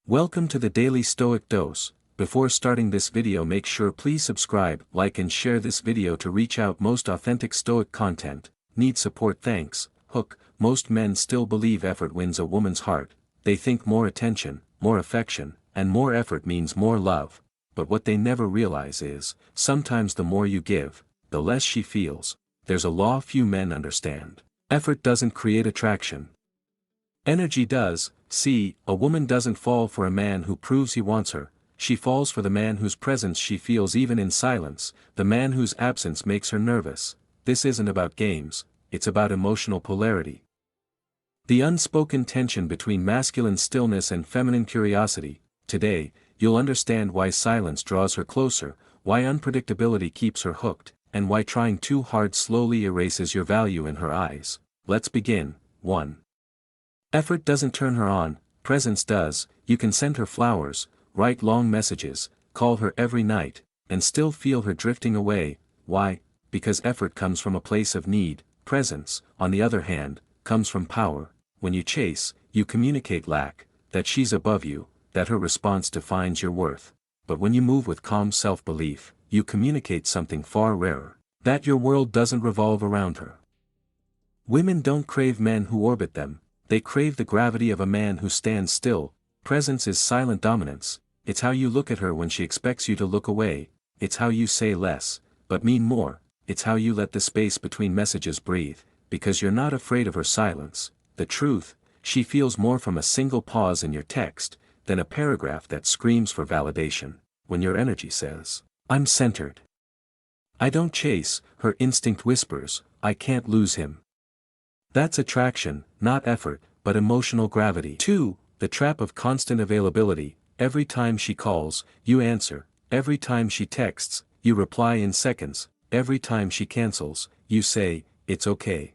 Welcome to the Daily Stoic Dose. Before starting this video, make sure please subscribe, like and share this video to reach out most authentic Stoic content. Need support? Thanks. Hook. Most men still believe effort wins a woman's heart. They think more attention, more affection, and more effort means more love. But what they never realize is, sometimes the more you give, the less she feels. There's a law few men understand. Effort doesn't create attraction. Energy does. See, a woman doesn't fall for a man who proves he wants her, she falls for the man whose presence she feels even in silence, the man whose absence makes her nervous. This isn't about games, it's about emotional polarity. The unspoken tension between masculine stillness and feminine curiosity. Today, you'll understand why silence draws her closer, why unpredictability keeps her hooked, and why trying too hard slowly erases your value in her eyes. Let's begin. 1. Effort doesn't turn her on, presence does. You can send her flowers, write long messages, call her every night, and still feel her drifting away. Why? Because effort comes from a place of need. Presence, on the other hand, comes from power. When you chase, you communicate lack, that she's above you, that her response defines your worth. But when you move with calm self-belief, you communicate something far rarer, that your world doesn't revolve around her. Women don't crave men who orbit them. They crave the gravity of a man who stands still. Presence is silent dominance. It's how you look at her when she expects you to look away. It's how you say less, but mean more. It's how you let the space between messages breathe, because you're not afraid of her silence. The truth, she feels more from a single pause in your text, than a paragraph that screams for validation. When your energy says, "I'm centered. I don't chase," her instinct whispers, "I can't lose him." That's attraction, not effort, but emotional gravity. 2. The trap of constant availability. Every time she calls, you answer. Every time she texts, you reply in seconds. Every time she cancels, you say, "It's okay."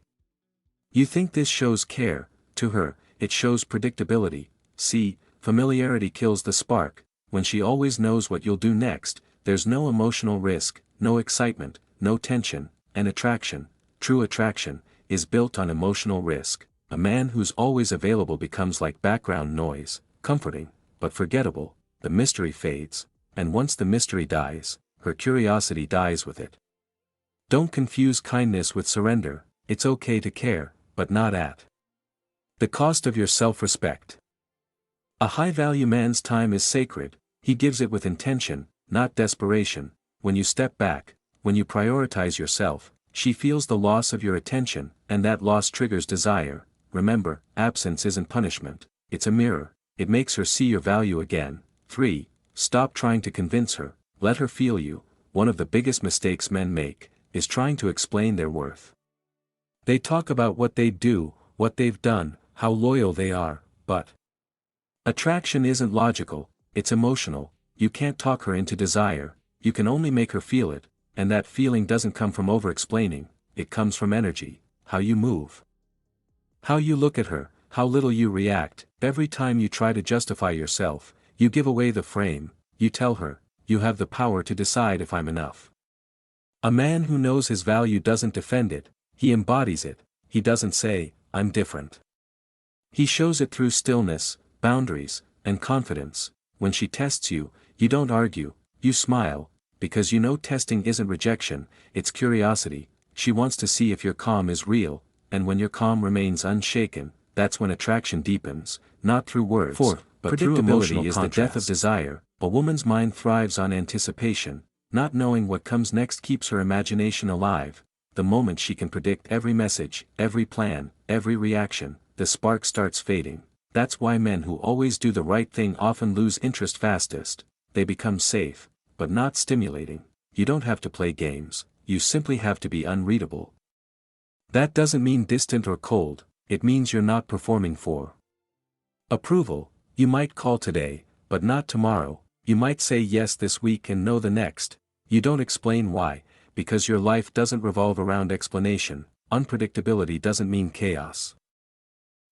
You think this shows care. To her, it shows predictability. See, familiarity kills the spark. When she always knows what you'll do next, there's no emotional risk, no excitement, no tension, and attraction, true attraction, is built on emotional risk. A man who's always available becomes like background noise, comforting, but forgettable. The mystery fades, and once the mystery dies, her curiosity dies with it. Don't confuse kindness with surrender. It's okay to care, but not at the cost of your self-respect. A high-value man's time is sacred. He gives it with intention, not desperation. When you step back, when you prioritize yourself, she feels the loss of your attention, and that loss triggers desire. Remember, absence isn't punishment, it's a mirror. It makes her see your value again. 3. Stop trying to convince her, let her feel you. One of the biggest mistakes men make, is trying to explain their worth. They talk about what they do, what they've done, how loyal they are, but attraction isn't logical, it's emotional. You can't talk her into desire, you can only make her feel it. And that feeling doesn't come from over-explaining, it comes from energy, how you move, how you look at her, how little you react. Every time you try to justify yourself, you give away the frame. You tell her, "You have the power to decide if I'm enough." A man who knows his value doesn't defend it, he embodies it. He doesn't say, "I'm different." He shows it through stillness, boundaries, and confidence. When she tests you, you don't argue, you smile. Because you know testing isn't rejection, it's curiosity. She wants to see if your calm is real, and when your calm remains unshaken, that's when attraction deepens, not through words, but through emotional contrast. Predictability is the death of desire. A woman's mind thrives on anticipation. Not knowing what comes next keeps her imagination alive. The moment she can predict every message, every plan, every reaction, the spark starts fading. That's why men who always do the right thing often lose interest fastest. They become safe, but not stimulating. You don't have to play games, you simply have to be unreadable. That doesn't mean distant or cold, it means you're not performing for approval. You might call today, but not tomorrow. You might say yes this week and no the next. You don't explain why, because your life doesn't revolve around explanation. Unpredictability doesn't mean chaos.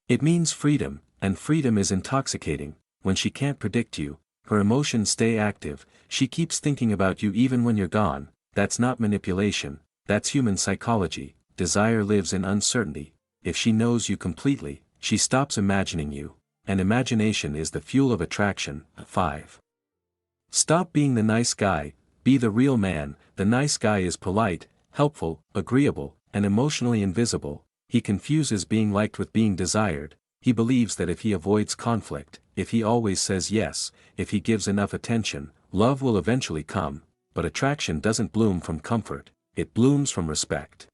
It means freedom, and freedom is intoxicating. When she can't predict you, her emotions stay active. She keeps thinking about you even when you're gone. That's not manipulation, that's human psychology. Desire lives in uncertainty. If she knows you completely, she stops imagining you. and imagination is the fuel of attraction. 5. Stop being the nice guy, be the real man. The nice guy is polite, helpful, agreeable, and emotionally invisible. He confuses being liked with being desired. He believes that if he avoids conflict, if he always says yes, if he gives enough attention, love will eventually come. But attraction doesn't bloom from comfort, it blooms from respect.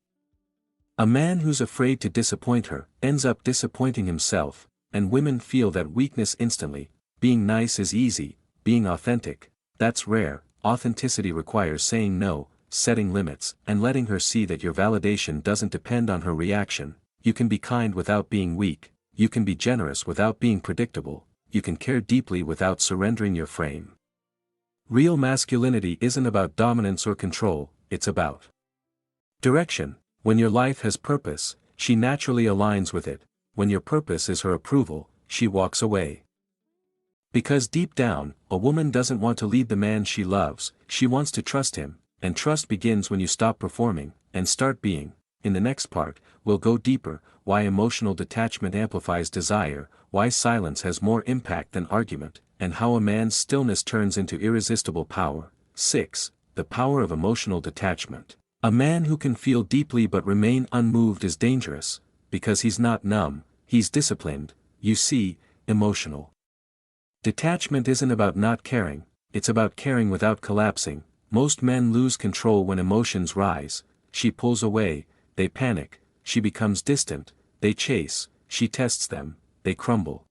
A man who's afraid to disappoint her ends up disappointing himself, and women feel that weakness instantly. Being nice is easy, being authentic, that's rare. Authenticity requires saying no, setting limits, and letting her see that your validation doesn't depend on her reaction. You can be kind without being weak, you can be generous without being predictable, you can care deeply without surrendering your frame. Real masculinity isn't about dominance or control, it's about direction. When your life has purpose, she naturally aligns with it. When your purpose is her approval, she walks away. Because deep down, a woman doesn't want to lead the man she loves, she wants to trust him, and trust begins when you stop performing, and start being. In the next part, we'll go deeper, why emotional detachment amplifies desire, why silence has more impact than argument, and how a man's stillness turns into irresistible power. 6. The power of emotional detachment. A man who can feel deeply but remain unmoved is dangerous, because he's not numb, he's disciplined. You see, emotional detachment isn't about not caring, it's about caring without collapsing. Most men lose control when emotions rise. She pulls away, they panic, she becomes distant, they chase, she tests them, they crumble.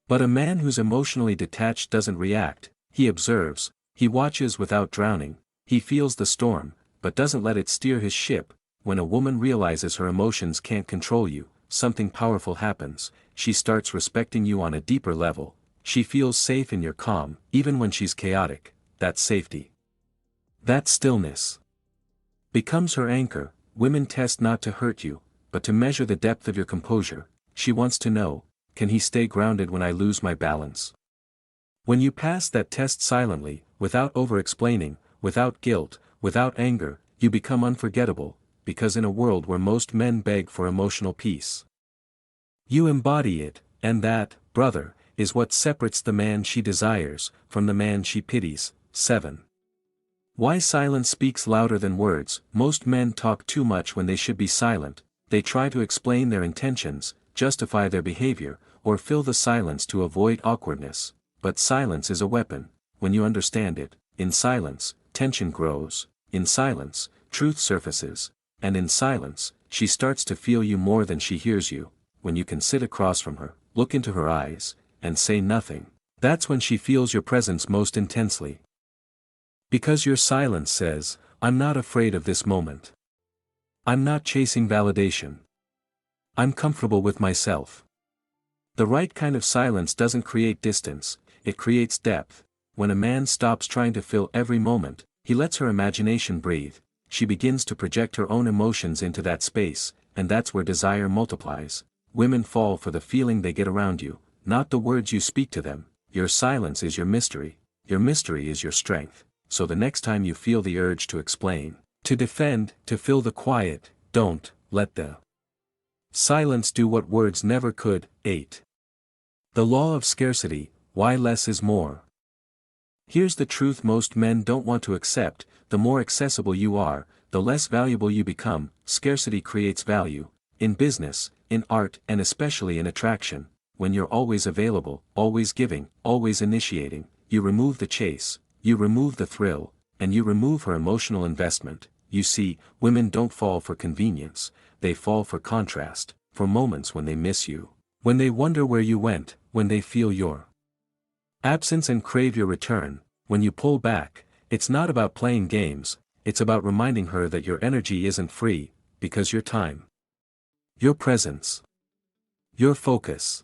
But a man who's emotionally detached doesn't react, he observes, he watches without drowning, he feels the storm, but doesn't let it steer his ship. When a woman realizes her emotions can't control you, something powerful happens. She starts respecting you on a deeper level. She feels safe in your calm, even when she's chaotic. That safety, that stillness, becomes her anchor. Women test not to hurt you, but to measure the depth of your composure. She wants to know, can he stay grounded when I lose my balance? When you pass that test silently, without over-explaining, without guilt, without anger, you become unforgettable, because in a world where most men beg for emotional peace, you embody it, and that, brother, is what separates the man she desires from the man she pities. 7. Why silence speaks louder than words. Most men talk too much when they should be silent. They try to explain their intentions, justify their behavior, or fill the silence to avoid awkwardness. But silence is a weapon. When you understand it, in silence, tension grows. In silence, truth surfaces. And in silence, she starts to feel you more than she hears you. When you can sit across from her, look into her eyes, and say nothing, that's when she feels your presence most intensely. Because your silence says, I'm not afraid of this moment. I'm not chasing validation. I'm comfortable with myself. The right kind of silence doesn't create distance, it creates depth. When a man stops trying to fill every moment, he lets her imagination breathe. She begins to project her own emotions into that space, and that's where desire multiplies. Women fall for the feeling they get around you, not the words you speak to them. Your silence is your mystery is your strength. So the next time you feel the urge to explain, to defend, to fill the quiet, don't let the silence do what words never could. 8. The law of scarcity, why less is more. Here's the truth most men don't want to accept: the more accessible you are, the less valuable you become. Scarcity creates value, in business, in art, and especially in attraction. When you're always available, always giving, always initiating, you remove the chase, you remove the thrill, and you remove her emotional investment. You see, women don't fall for convenience, they fall for contrast, for moments when they miss you, when they wonder where you went, when they feel your absence and crave your return. When you pull back, it's not about playing games, it's about reminding her that your energy isn't free, because your time, your presence, your focus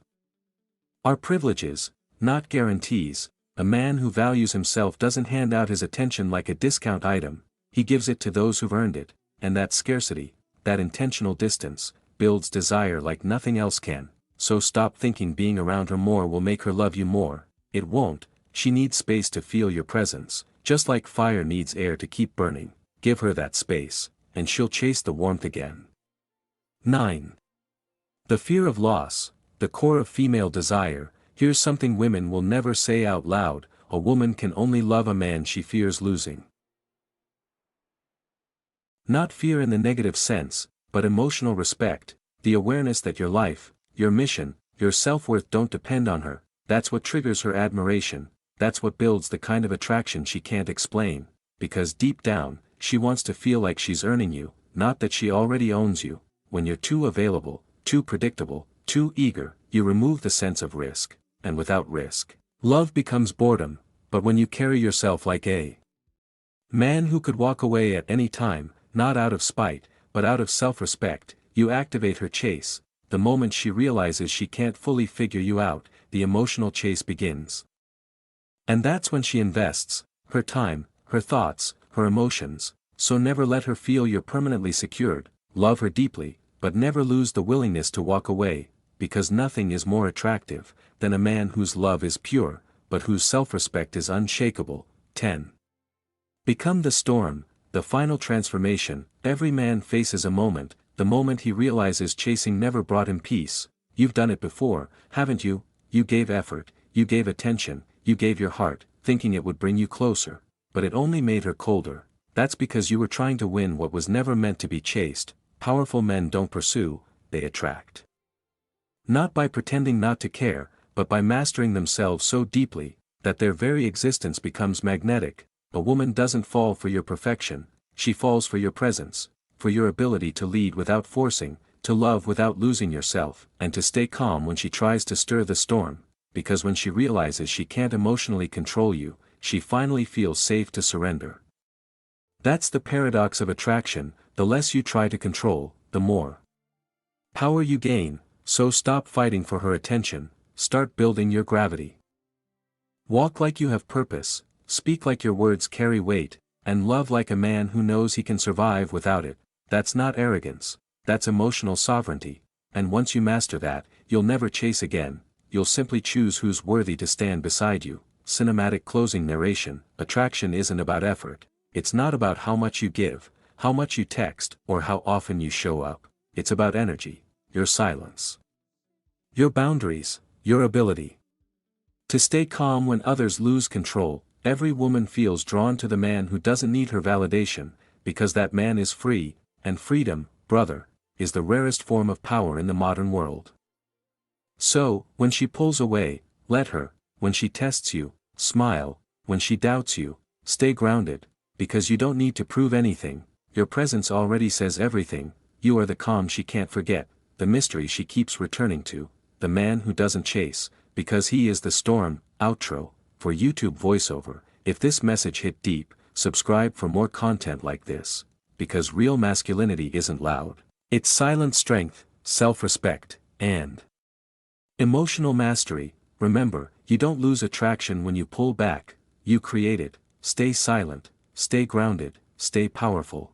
are privileges, not guarantees. A man who values himself doesn't hand out his attention like a discount item, he gives it to those who've earned it, and that scarcity, that intentional distance, builds desire like nothing else can. So stop thinking being around her more will make her love you more. It won't. She needs space to feel your presence, just like fire needs air to keep burning. Give her that space, and she'll chase the warmth again. 9. The fear of loss, the core of female desire. Here's something women will never say out loud: a woman can only love a man she fears losing. Not fear in the negative sense, but emotional respect, the awareness that your life, your mission, your self-worth don't depend on her. That's what triggers her admiration, that's what builds the kind of attraction she can't explain, because deep down, she wants to feel like she's earning you, not that she already owns you. When you're too available, too predictable, too eager, you remove the sense of risk, and without risk, love becomes boredom. But when you carry yourself like a man who could walk away at any time, not out of spite, but out of self-respect, you activate her chase. The moment she realizes she can't fully figure you out, the emotional chase begins. And that's when she invests her time, her thoughts, her emotions. So never let her feel you're permanently secured. Love her deeply, but never lose the willingness to walk away, because nothing is more attractive than a man whose love is pure, but whose self-respect is unshakable. 10. Become the storm, the final transformation. Every man faces a moment, the moment he realizes chasing never brought him peace. You've done it before, haven't you? You gave effort, you gave attention, you gave your heart, thinking it would bring you closer, but it only made her colder. That's because you were trying to win what was never meant to be chased. Powerful men don't pursue, they attract. Not by pretending not to care, but by mastering themselves so deeply that their very existence becomes magnetic. A woman doesn't fall for your perfection, she falls for your presence, for your ability to lead without forcing, to love without losing yourself, and to stay calm when she tries to stir the storm, because when she realizes she can't emotionally control you, she finally feels safe to surrender. That's the paradox of attraction: the less you try to control, the more power you gain. So stop fighting for her attention, start building your gravity. Walk like you have purpose, speak like your words carry weight, and love like a man who knows he can survive without it. That's not arrogance, that's emotional sovereignty, and once you master that, you'll never chase again, you'll simply choose who's worthy to stand beside you. Cinematic closing narration: attraction isn't about effort, it's not about how much you give, how much you text, or how often you show up. It's about energy, your silence, your boundaries, your ability to stay calm when others lose control. Every woman feels drawn to the man who doesn't need her validation, because that man is free, and freedom, brother, is the rarest form of power in the modern world. So, when she pulls away, let her; when she tests you, smile; when she doubts you, stay grounded, because you don't need to prove anything, your presence already says everything. You are the calm she can't forget, the mystery she keeps returning to, the man who doesn't chase, because he is the storm. Outro, for YouTube voiceover. If this message hit deep, subscribe for more content like this, because real masculinity isn't loud, it's silent strength, self-respect, and emotional mastery. Remember, you don't lose attraction when you pull back, you create it. Stay silent, stay grounded, stay powerful.